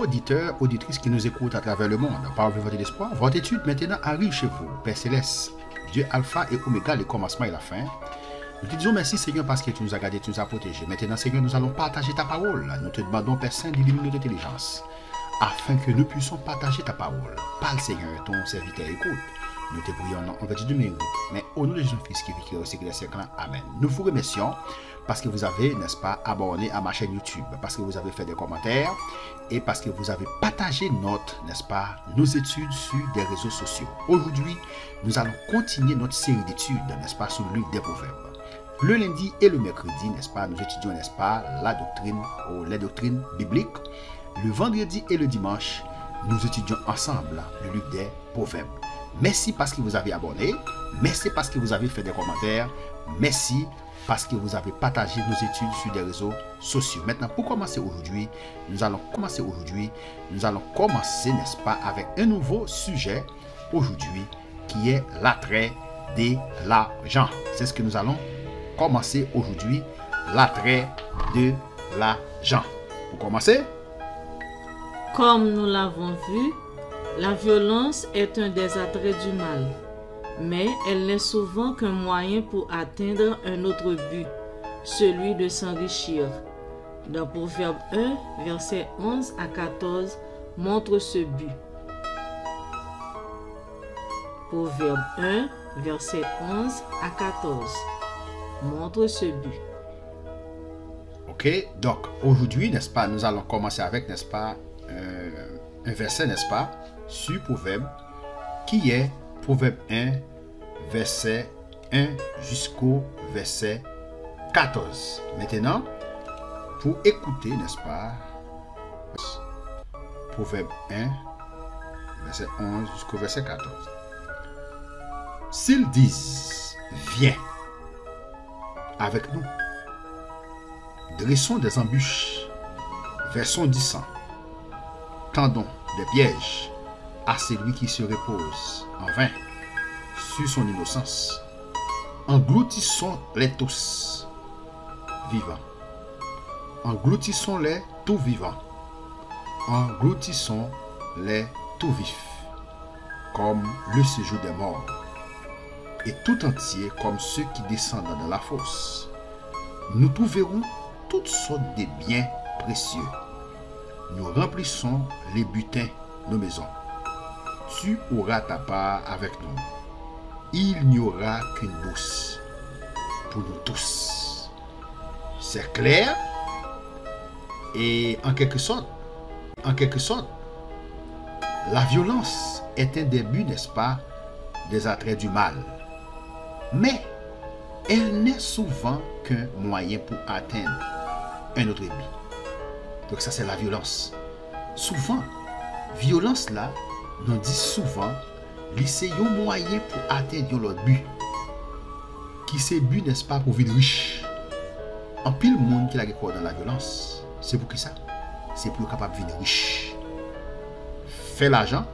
auditeurs, auditrices qui nous écoutent à travers le monde, par votre d'espoir, votre étude maintenant arrive chez vous, Père Céleste, Dieu Alpha et Oméga, le commencement et la fin. Nous te disons merci Seigneur parce que tu nous as gardés, tu nous as protégés. Maintenant Seigneur, nous allons partager ta parole. Nous te demandons Père Saint d'illuminer notre intelligence afin que nous puissions partager ta parole. Parle Seigneur, ton serviteur écoute. Nous te prions en vertu du numéro, mais au nom de Jésus-Christ qui vit au siècle des siècles. Amen. Nous vous remercions parce que vous avez, n'est-ce pas, abonné à ma chaîne YouTube, parce que vous avez fait des commentaires et parce que vous avez partagé n'est-ce pas, nos études sur des réseaux sociaux. Aujourd'hui, nous allons continuer notre série d'études, n'est-ce pas, sur le livre des Proverbes. Le lundi et le mercredi, n'est-ce pas, nous étudions, n'est-ce pas, la doctrine ou les doctrines bibliques. Le vendredi et le dimanche, nous étudions ensemble le livre des Proverbes. Merci parce que vous avez abonné. Merci parce que vous avez fait des commentaires. Merci parce que vous avez partagé nos études sur des réseaux sociaux. Maintenant, pour commencer aujourd'hui, nous allons commencer, n'est-ce pas, avec un nouveau sujet aujourd'hui qui est l'attrait de l'argent. C'est ce que nous allons commencer aujourd'hui, l'attrait de l'argent. Pour commencer, comme nous l'avons vu, la violence est un des attraits du mal, mais elle n'est souvent qu'un moyen pour atteindre un autre but, celui de s'enrichir. Dans Proverbe 1, versets 11 à 14, montre ce but. Proverbe 1, versets 11 à 14, montre ce but. Ok, donc aujourd'hui, n'est-ce pas, nous allons commencer avec, n'est-ce pas, un verset, n'est-ce pas, sur Proverbe, qui est Proverbe 1, verset 1 jusqu'au verset 14. Maintenant, pour écouter, n'est-ce pas, Proverbe 1, verset 11 jusqu'au verset 14. S'ils disent, viens avec nous, dressons des embûches, versons du sang, tendons des pièges à celui qui se repose en vain sur son innocence. Engloutissons-les tous vivants. Engloutissons-les tout vivants. Engloutissons-les tout vifs, comme le séjour des morts, et tout entier comme ceux qui descendent dans la fosse. Nous trouverons toutes sortes de biens précieux. Nous remplissons les butins, nos maisons. Tu auras ta part avec nous. Il n'y aura qu'une bourse pour nous tous. C'est clair. Et en quelque sorte, la violence est un début, n'est-ce pas, des attraits du mal. Mais elle n'est souvent qu'un moyen pour atteindre un autre but. Donc ça, c'est la violence. Souvent, violence là, nous dit souvent, c'est un moyen pour atteindre l'autre but. Qui c'est but, n'est-ce pas, pour vivre riche. En pile monde qui a dans la violence, c'est pour qui ça? C'est pour être capable de vivre riche. Faire l'argent,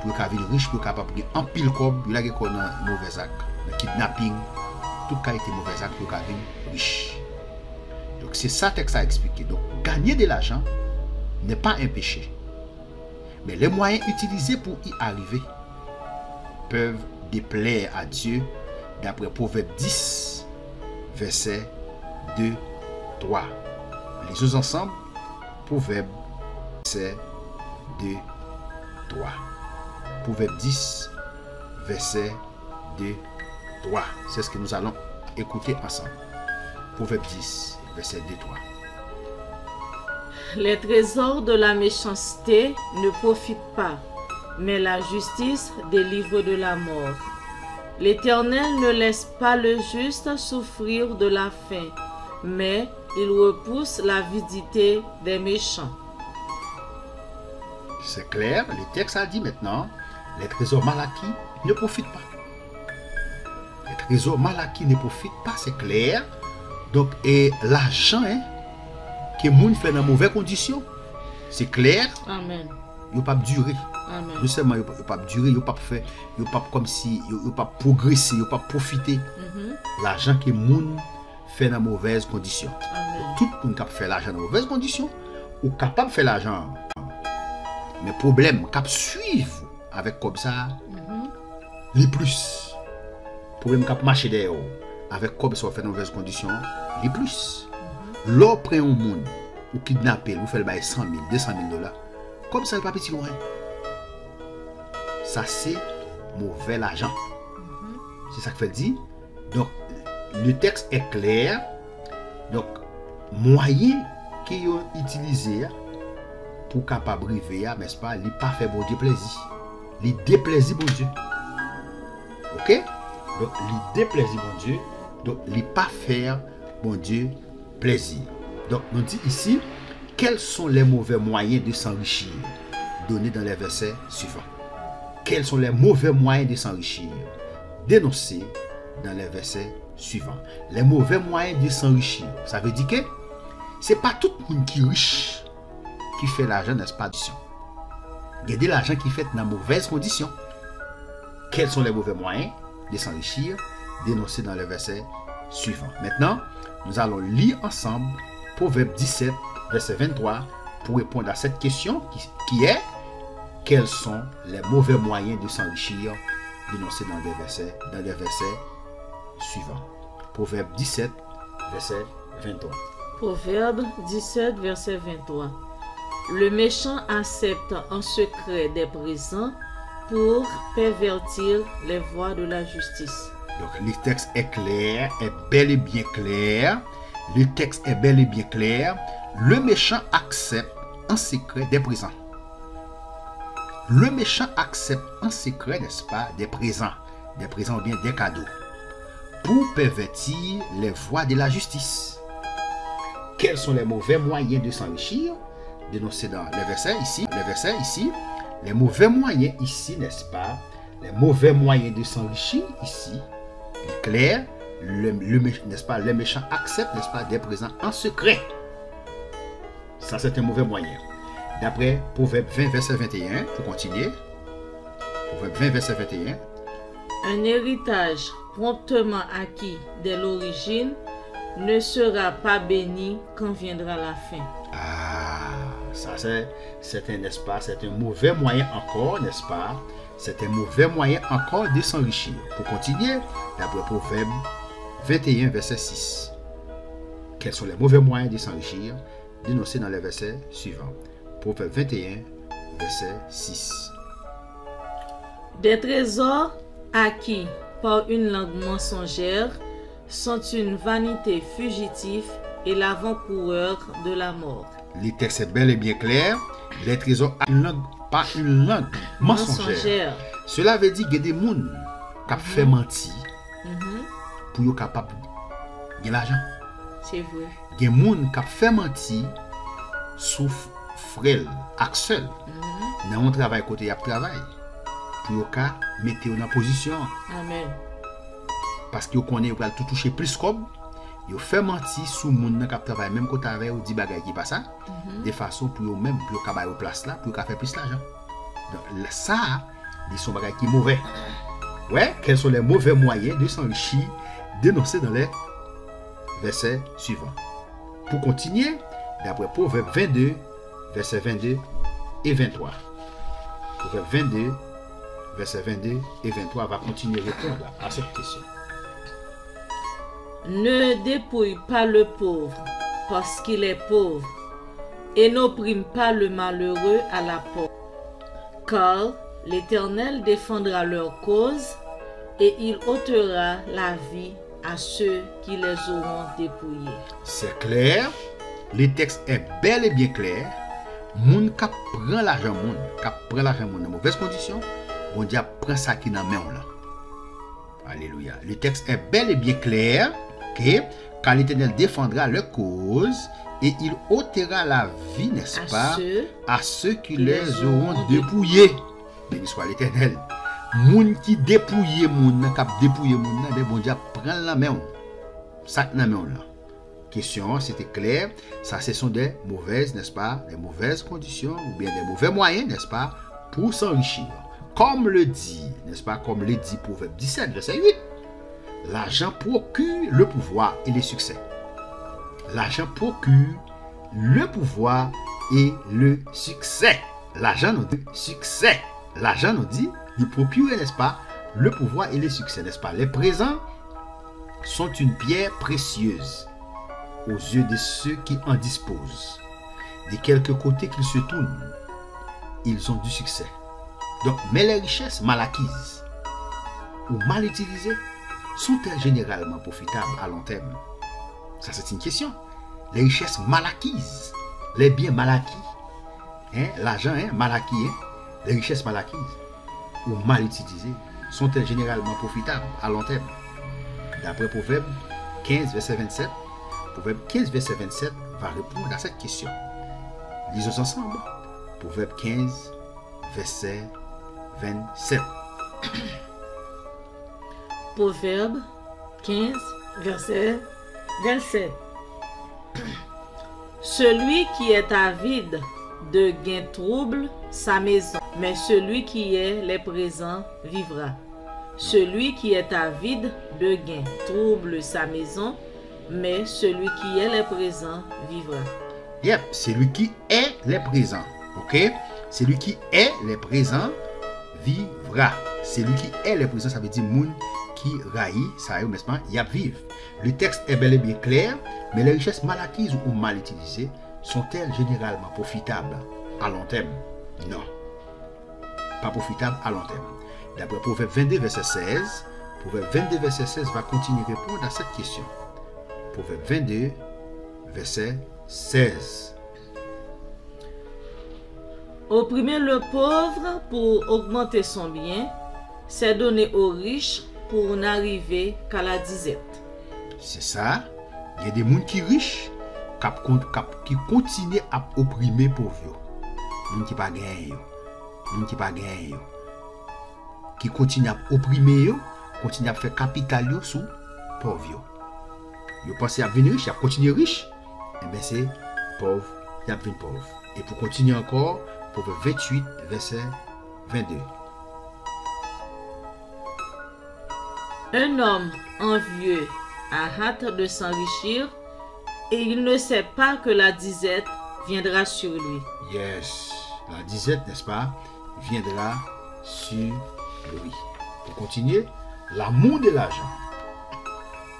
pour être capable de vivre riche, pour être capable de en pile comme il a dans mauvais actes, le kidnapping, toute qualité de mauvais actes, pour être capable de vivre riche. Donc c'est ça que ça a expliqué. Donc gagner de l'argent n'est pas un péché. Mais les moyens utilisés pour y arriver peuvent déplaire à Dieu d'après Proverbe 10, verset 2, 3. Lisons ensemble Proverbe, verset 2, 3. Proverbe 10, verset 2, 3. C'est ce que nous allons écouter ensemble. Proverbe 10, verset 2, 3. Les trésors de la méchanceté ne profitent pas, mais la justice délivre de la mort. L'Éternel ne laisse pas le juste souffrir de la faim, mais il repousse l'avidité des méchants. C'est clair, le texte a dit maintenant, les trésors mal acquis ne profitent pas. Les trésors mal acquis ne profitent pas, c'est clair. Donc, et l'argent, que les gens font dans de mauvaises conditions, c'est clair. Amen. Il ne peut pas durer. Amen. Non seulement il ne peut pas durer, il ne peut pas faire, il ne peut pas comme si, il ne peut pas progresser, il ne peut pas profiter. L'argent que les gens font dans de mauvaises conditions. Amen. Tout le monde qui fait l'argent dans de mauvaises conditions, ou capable de faire l'argent Mais problème, cap suivre avec comme ça, les plus. Problème cap marcher derrière, avec comme ça, fait dans mauvaise condition, les plus. L'on prend un monde, ou kidnapper, ou fait le bail 100 000, 200 000 $. Comme ça, il pas petit loin. Ça, c'est mauvais l'argent. C'est ça que fait dire. Donc, le texte est clair. Donc, moyen qu'ils ont utilisé pour capable arriver, n'est-ce pas, il pas fait bon Dieu plaisir. Il déplaisir bon Dieu. Ok? Donc, il déplaisir bon Dieu. Donc, il pas faire bon Dieu plaisir. Donc, on dit ici, quels sont les mauvais moyens de s'enrichir donnés dans les versets suivants. Quels sont les mauvais moyens de s'enrichir dénoncés dans les versets suivants. Les mauvais moyens de s'enrichir. Ça veut dire que c'est pas tout le monde qui est riche qui fait l'argent, n'est-ce pas? Il y a de l'argent qui fait dans mauvaises conditions. Quels sont les mauvais moyens de s'enrichir dénoncés dans les versets suivants. Maintenant, nous allons lire ensemble Proverbe 17, verset 23 pour répondre à cette question qui est quels sont les mauvais moyens de s'enrichir dénoncés dans les versets suivants. Proverbe 17, verset 23. Proverbe 17, verset 23. Le méchant accepte en secret des présents pour pervertir les voies de la justice. Donc le texte est clair, est bel et bien clair. Le texte est bel et bien clair. Le méchant accepte en secret des présents. Le méchant accepte en secret, n'est-ce pas, des présents ou bien des cadeaux, pour pervertir les voies de la justice. Quels sont les mauvais moyens de s'enrichir dénoncés dans les versets ici? Les mauvais moyens ici, n'est-ce pas? Les mauvais moyens de s'enrichir ici, clair, n'est-ce pas? Les méchants acceptent, n'est-ce pas, des présents en secret. Ça, c'est un mauvais moyen. D'après Proverbe 20, verset 21, pour continuer. Proverbe 20, verset 21. Un héritage promptement acquis dès l'origine ne sera pas béni quand viendra la fin. Ah, ça c'est un, n'est-ce pas, c'est un mauvais moyen encore, n'est-ce pas? C'est un mauvais moyen encore de s'enrichir. Pour continuer, d'après Proverbe 21, verset 6. Quels sont les mauvais moyens de s'enrichir dénoncés dans les versets suivants? Proverbe 21, verset 6. Des trésors acquis par une langue mensongère sont une vanité fugitive et l'avant-coureur de la mort. Le texte est bel et bien clair. Les trésors par une langue mensongère. Cela veut dire qu'il y a des gens qui fait mentir pour être capable de gagner l'argent. C'est vrai. Il y a des gens qui fait mentir sous frêle, axel. Dans un travail côté à travail. Pour mettre en position. Amen. Parce que vous connaissez, vous tout toucher plus comme. Vous fait mentir sous le monde qui travaille même quand vous avez dit bagay qui pas ça. De façon pour vous même pour vous au place là, pour vous faire plus d'argent. Donc ça, ils sont bagay qui mauvais. Ouais, quels sont les mauvais moyens de s'enrichir dénoncés dans les versets suivants. Pour continuer, d'après Proverbe 22, versets 22 et 23. Proverbe 22, versets 22 et 23 va continuer à répondre à cette question. Ne dépouille pas le pauvre parce qu'il est pauvre et n'opprime pas le malheureux à la porte. Car l'Éternel défendra leur cause et il ôtera la vie à ceux qui les auront dépouillés. C'est clair. Le texte est bel et bien clair. Moun qui prend l'argent dans mauvaise condition, on dit prend ça qui n'a main là. Alléluia. Le texte est bel et bien clair que car l'Éternel défendra leur cause et il ôtera la vie, n'est-ce pas, à ceux qui les auront dépouillés. Béni soit l'Éternel. Moun qui dépouille moun, cap dépouiller moun, bon Dieu prend la main. Ça na main là. Question, c'était clair. Ça, ce sont des mauvaises, n'est-ce pas, des mauvaises conditions ou bien des mauvais moyens, n'est-ce pas, pour s'enrichir. Comme le dit, n'est-ce pas, comme le dit Proverbe 17, verset 8. L'argent procure le pouvoir et le succès. L'argent procure le pouvoir et le succès. l'argent nous dit succès. L'argent nous dit de procurer, n'est-ce pas, le pouvoir et le succès, n'est-ce pas. Les présents sont une pierre précieuse aux yeux de ceux qui en disposent. De quelque côté qu'ils se tournent, ils ont du succès. Donc, mais les richesses mal acquises ou mal utilisées sont-elles généralement profitables à long terme? Ça, c'est une question. Les richesses mal acquises, les biens mal acquis, l'argent mal acquis, les richesses mal acquises ou mal utilisées, sont-elles généralement profitables à long terme? D'après Proverbe 15, verset 27, Proverbe 15, verset 27 va répondre à cette question. Lisons ensemble. Proverbe 15, verset 27. Proverbe 15, verset 27. Celui qui est avide de gain trouble sa maison, mais celui qui est les présents vivra. Celui qui est avide de gain trouble sa maison, mais celui qui est les présents vivra. Yep, c'est lui qui est les présents. Ok? C'est lui qui est les présents vivra. C'est lui qui est les présents, ça veut dire moun qui raillit, ça n'est pas, il y a vivre. Le texte est bel et bien clair, mais les richesses mal acquises ou mal utilisées sont-elles généralement profitables à long terme? Non. Pas profitables à long terme. D'après Proverbe 22, verset 16, Proverbe 22, verset 16 va continuer à répondre à cette question. Proverbe 22, verset 16. Opprimer le pauvre pour augmenter son bien, c'est donner aux riches pour n'arriver qu'à la disette. C'est ça. Il y a des gens qui sont riches qui continuent à opprimer les pauvres. Les gens qui pas gagné. Les gens qui pas gagné. Qui continuent à opprimer, continuent à faire capital sur les pauvres. Ils pensent à venir riche, à continuer riche. Et bien c'est pauvre, il y a devenu pauvre. Et pour continuer encore, Proverbe 28, verset 22. Un homme envieux a hâte de s'enrichir et il ne sait pas que la disette viendra sur lui. Yes, la disette, n'est-ce pas, viendra sur lui. Pour continuer, l'amour de l'argent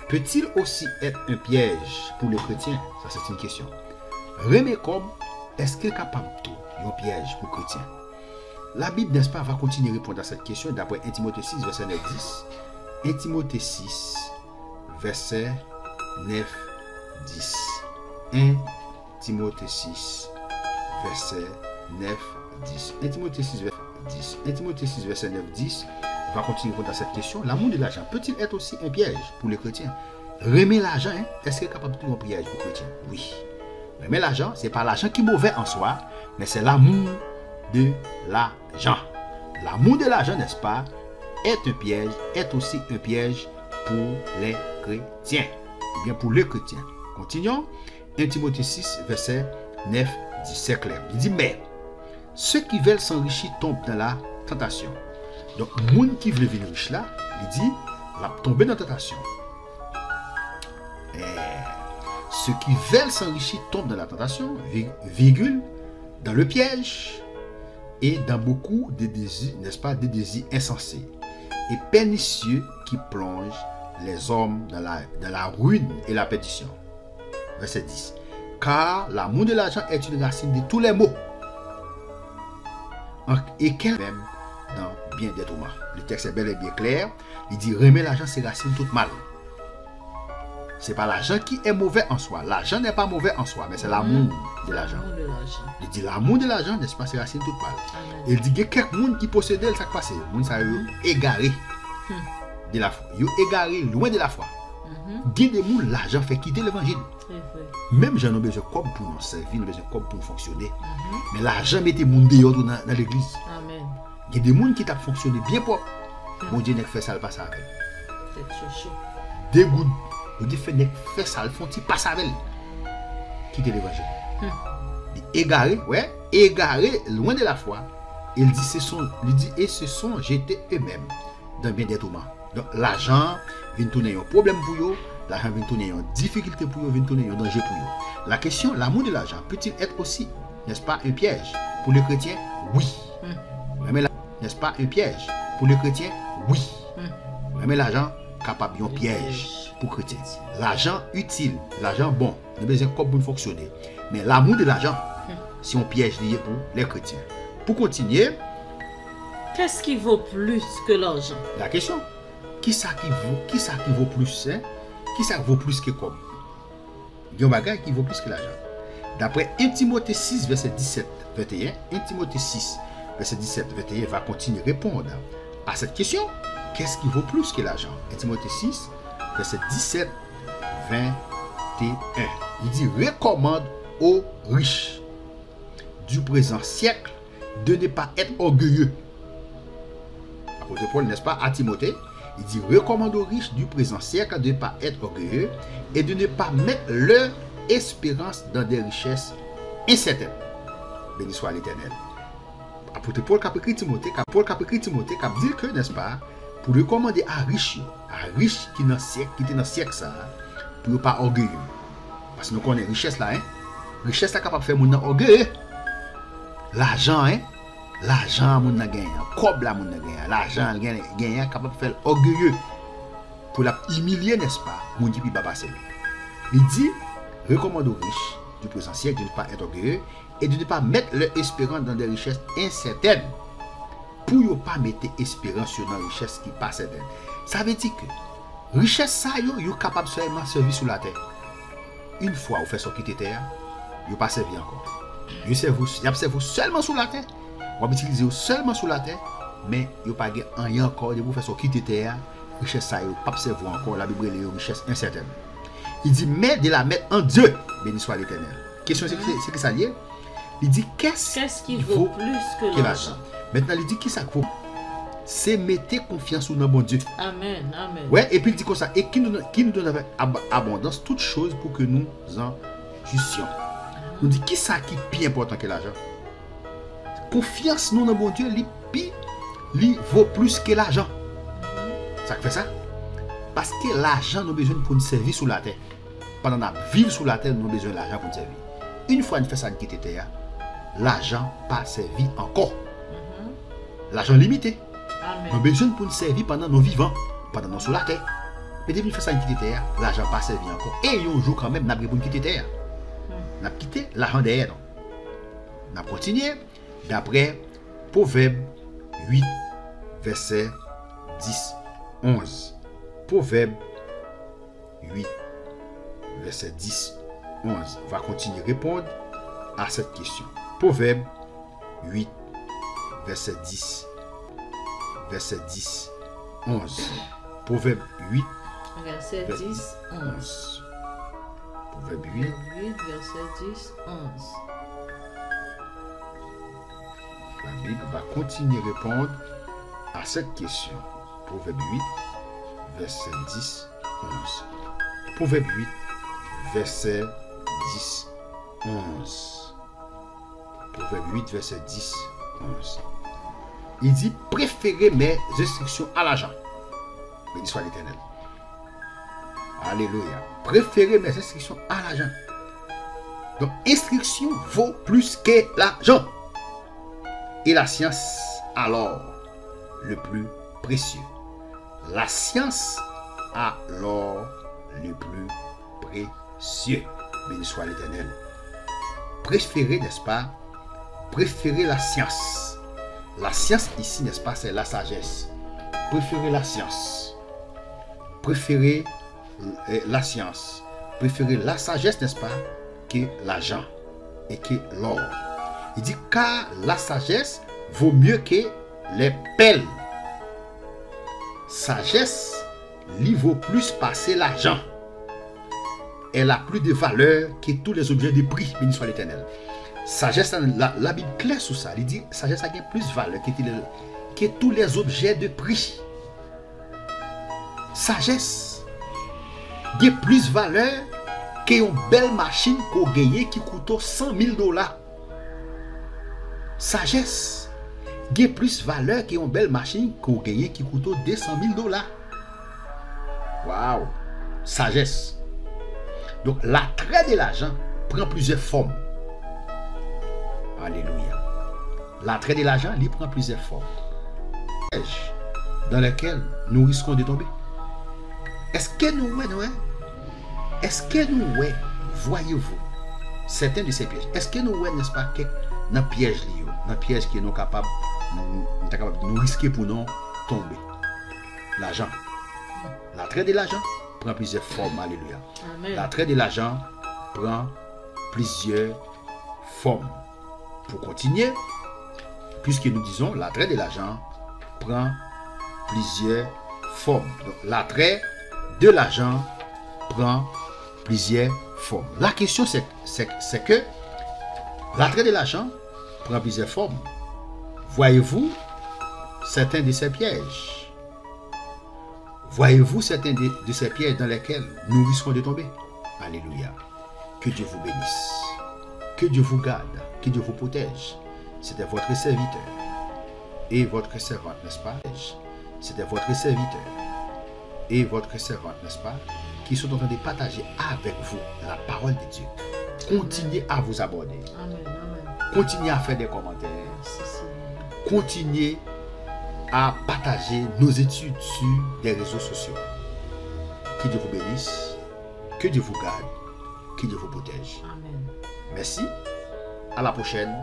peut-il aussi être un piège pour les chrétiens? Ça, c'est une question. Remet comme, est-ce qu'il est capable de tout un piège pour les chrétiens? La Bible, n'est-ce pas, va continuer à répondre à cette question d'après 1 Timothée 6, verset 9-10. 1 Timothée 6, verset 9-10. 1 Timothée 6, verset 9-10. 1 Timothée 6, verset 10. 1 Timothée 6, verset 9-10 va continuer à répondre à cette question. L'amour de l'argent peut-il être aussi un piège pour les chrétiens? Remet l'argent, est-ce qu'il est capable de tout un piège pour les chrétiens? Oui. Remet l'argent, ce n'est pas l'argent qui est mauvais en soi, mais c'est l'amour de l'argent. L'amour de l'argent, n'est-ce pas, est un piège, est aussi un piège pour les chrétiens. Ou bien pour les chrétiens. Continuons. 1 Timothée 6, verset 9, 10, c'est clair. Il dit, mais ceux qui veulent s'enrichir tombent dans la tentation. Donc, les gens qui veulent venir riche là, il dit, va tomber dans la tentation. Et ceux qui veulent s'enrichir tombent dans la tentation, virgule, dans le piège et dans beaucoup de désirs, n'est-ce pas, des désirs insensés et pernicieux qui plongent les hommes dans la ruine et la perdition. Verset 10. Car l'amour de l'argent est une racine de tous les maux. Et qu'elle même dans bien des tourments. Le texte est bel et bien clair. Il dit remet l'argent, c'est racine toute mal. C'est pas l'argent qui est mauvais en soi. L'argent n'est pas mauvais en soi, mais c'est l'amour de l'argent. Il dit l'amour de l'argent, n'est-ce pas, c'est racine toute mal. Il dit qu'il y a quelqu'un qui possède ça qui passe. Les gens sont égarés de la foi. Ils sont égarés loin de la foi. Il y a des gens, l'argent fait quitter l'évangile. Même j'en ai besoin comme pour nous servir, nous besoin comme pour fonctionner. Mais l'argent mette les gens dehors dans l'église. Il y a des gens qui t'a fonctionné bien propre. Mon Dieu n'a fait ça, le passe avec. Des gouttes. Vous dites fait ça, le font ils passent avec. Quitter l'évangile. Égaré, ouais, égaré loin de la foi. Il dit et se sont jetés eux-mêmes dans bien des tourments. Donc l'argent vient tourner un problème pour eux, l'argent vient tourner une difficulté pour eux, vient tourner un danger pour eux. La question, l'amour de l'argent peut-il être aussi, n'est-ce pas, un piège pour les chrétiens? Oui. Mais n'est-ce pas un piège? Pour le chrétien, oui. Mais l'argent, capable d'un piège pour le chrétien. L'argent utile, l'argent bon, nous avons besoin comme pour fonctionner. Mais l'amour de l'argent, c'est un piège lié pour les chrétiens. Pour continuer, qu'est-ce qui vaut plus que l'argent? La question, qui ça qui vaut plus, hein? Qui ça vaut plus que quoi? Il y a un bagage qui vaut plus que l'argent. D'après 1 Timothée 6, verset 17-21, 1 Timothée 6, verset 17-21 va continuer à répondre à cette question. Qu'est-ce qui vaut plus que l'argent? 1 Timothée 6, verset 17-21. Il dit, recommande aux riches du présent siècle de ne pas être orgueilleux. Apôtre Paul, n'est-ce pas, à Timothée, il dit, recommande aux riches du présent siècle de ne pas être orgueilleux et de ne pas mettre leur espérance dans des richesses incertaines. Béni soit l'Éternel. Apôtre Paul qui a écrit Timothée, qui a dit que, n'est-ce pas, pour recommander à riches qui dans le siècle ça, pour ne pas orgueilleux. Parce que nous connaissons richesse là, hein. Richesse là capable de faire mon orgueilleux. L'argent, hein. L'argent mon na gagne, cob la mon na gagne, l'argent gagne capable de faire orgueilleux. Pour la humilier, n'est-ce pas, mon dit baba c'est. Il dit recommande aux riches du présent siècle de ne pas être orgueilleux et de ne pas mettre leur espérance dans des richesses incertaines. Pour ne pas mettre espérance sur une richesse qui pas certaine. Ça veut dire que richesse ça yo capable seulement de servir sur la terre. Une fois vous faites ce quitter terre, vous pas servir encore. Vous servez seulement sur la terre. Vous utilisez seulement sur la terre, mais vous pas rien encore de vous faire ce quitter terre. Richesse ça yo pas servir encore. La Bible est richesse incertaine. Il dit mais de la mettre en Dieu. Béni soit l'Éternel. Question c'est que ça lié. Il dit qu'est-ce qui vaut plus que l'argent? Maintenant, il dit qui ça vaut? C'est mettre confiance dans bon Dieu. Amen, amen. Ouais, et puis il dit comme ça, et qui nous donne avec abondance toutes choses pour que nous en justions. Nous dit qui ça qui est plus important que l'argent? Confiance nous dans bon Dieu, lui vaut plus que l'argent. Ça fait ça? Parce que l'argent nous besoin pour nous servir sur la terre. Pendant notre vivre sur la terre, nous avons besoin de l'argent pour nous servir. Une fois nous fait ça, nous quitter terre, l'argent pas servi encore. L'argent limité. Amen. Nous avons besoin pour nous servir pendant nos vivants, pendant nous sur la terre. Mais depuis nous fait ça, nous quitter terre, l'argent pas servi encore. Et un jour quand même, nous avons quitté terre. Nous avons quitté l'argent derrière. Nous avons continué d'après Proverbe 8, verset 10, 11. Proverbe 8, verset 10, 11. Va continuer à répondre à cette question. Proverbe 8, verset 10, 11. Proverbe 8, verset 10, 11. Proverbe 8, verset 10, 11. La Bible va continuer à répondre à cette question. Proverbe 8, verset 10, 11. Proverbe 8, verset 10, 11. Proverbe 8, verset 10, 11. Il dit, préférez mes instructions à l'argent. Béni soit l'Éternel. Alléluia. Préférez mes instructions à l'argent. Donc, instruction vaut plus que l'argent. Et la science, alors, le plus précieux. La science, alors, le plus précieux. Béni soit l'Éternel. Préférez, n'est-ce pas? Préférez la science. La science ici, n'est-ce pas, c'est la sagesse. Préférez la science. Préférez la science. Préférez la sagesse, n'est-ce pas, que l'argent et que l'or. Il dit car la sagesse vaut mieux que les perles. Sagesse lui vaut plus passer l'argent. Elle a plus de valeur que tous les objets de prix. Béni soit l'Éternel. Sagesse, la Bible claire sur ça. Il dit sagesse a plus de valeur que tous les objets de prix. Sagesse a plus de valeur qu'une belle machine qu'on gagne qui coûte $100,000. Sagesse a plus de valeur qu'une belle machine qu'on gagne qui coûte $200,000. Waouh! Sagesse. Donc l'attrait de l'argent prend plusieurs formes. Alléluia. L'attrait de l'argent, il prend plusieurs formes. Dans lesquelles nous risquons de tomber. Est-ce que nous, voyez-vous, certains de ces pièges, est-ce que nous, n'est-ce pas, dans piège qui nous capables, nous risquer pour nous tomber? L'argent. L'attrait de l'argent prend plusieurs formes. Alléluia. L'attrait de l'argent prend plusieurs formes. Pour continuer, puisque nous disons l'attrait de l'argent prend plusieurs formes. Donc, l'attrait de l'argent prend plusieurs formes. La question c'est que l'attrait de l'argent prend plusieurs formes. Voyez-vous certains de ces pièges? Voyez-vous certains de ces pièges dans lesquels nous risquons de tomber? Alléluia. Que Dieu vous bénisse. Que Dieu vous garde. Que Dieu vous protège. C'était votre serviteur et votre servante, n'est-ce pas? C'était votre serviteur et votre servante, n'est-ce pas? Qui sont en train de partager avec vous la parole de Dieu. Continuez à vous abonner. Amen. Continuez à faire des commentaires. Continuez à partager nos études sur des réseaux sociaux. Que Dieu vous bénisse. Que Dieu vous garde. Que Dieu vous protège. Amen. Merci. À la prochaine.